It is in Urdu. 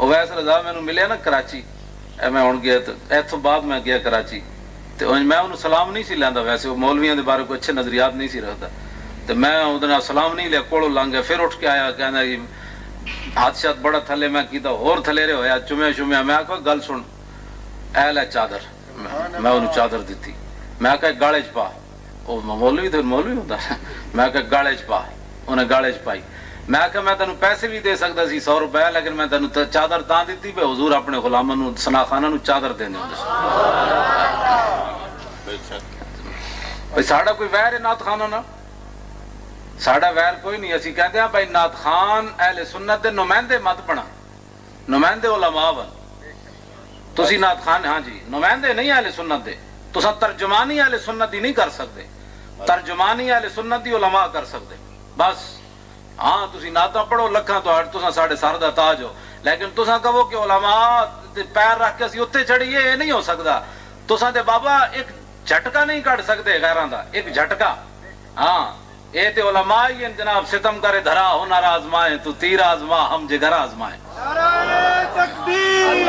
اویس رضا مینوں ملیا نا کراچی، میں ہن گیا تے ایتھوں بعد میں گیا کراچی تے میں انہوں سلام نہیں سی لیندا، ویسے وہ مولویاں دے بارے کوئی اچھے نظریات نہیں سی رکھدا، تے میں اودے نال سلام نہیں لیا، کولوں لنਘ گیا، پھر اٹھ کے آیا کہندا جی ہاتھ شات بڑا تھلے، میں کیتا ہور تھلیرے ہویا، چومیا شومیا، میں آکھا گل سن، اے لے چادر، میں انہوں چادر دیتی، میں آکھا گالے چ پا، وہ مولوی تو مولوی ہوتا، میں آکھا گالے چ پا، انہیں گالے چ پائی، میں آکھا میں تینوں پیسے بھی دے سکتا سی 100 روپے، لیکن میں تینوں چادر تاں دیتی پہ حضور اپنے غلاماں نوں سناخاناں نوں چادر دیندے ہوندے سی۔ بھئی ساڈا کوئی ویر ہے نعت خاناں نال؟ ساڈا ویر کوئی نہیں، اسی کہتے ہیں بھائی نعت خان اہل سنت دے نمائندے مت بنا، نمائندے علماء بن، تسی نعت خان، ہاں جی نمائندے نہیں اہل سنت دے، تساں ترجمانی اہل سنت دی نہیں کر سکتے، ترجمانی اہل سنت دی علماء کر سکتے، بس ہاں تسی نعتاں پڑھو لکھاں تو تساں ساڈے سر دا تاج ہو، لیکن تساں کہو کہ علماء تے پیر رکھ کے اسی اتنے چڑھیے، یہ نہیں ہو سکتا، تساں تے بابا ایک جھٹکا نہیں کٹ سکتے غیراں دا، ایک جھٹکا، ہاں اے تے علماء ہی ہیں جناب، ستم کرے دھرا ہنر آزمائیں تو تیر آزما ہم جگر آزمائیں۔ نعرہ تکبیر!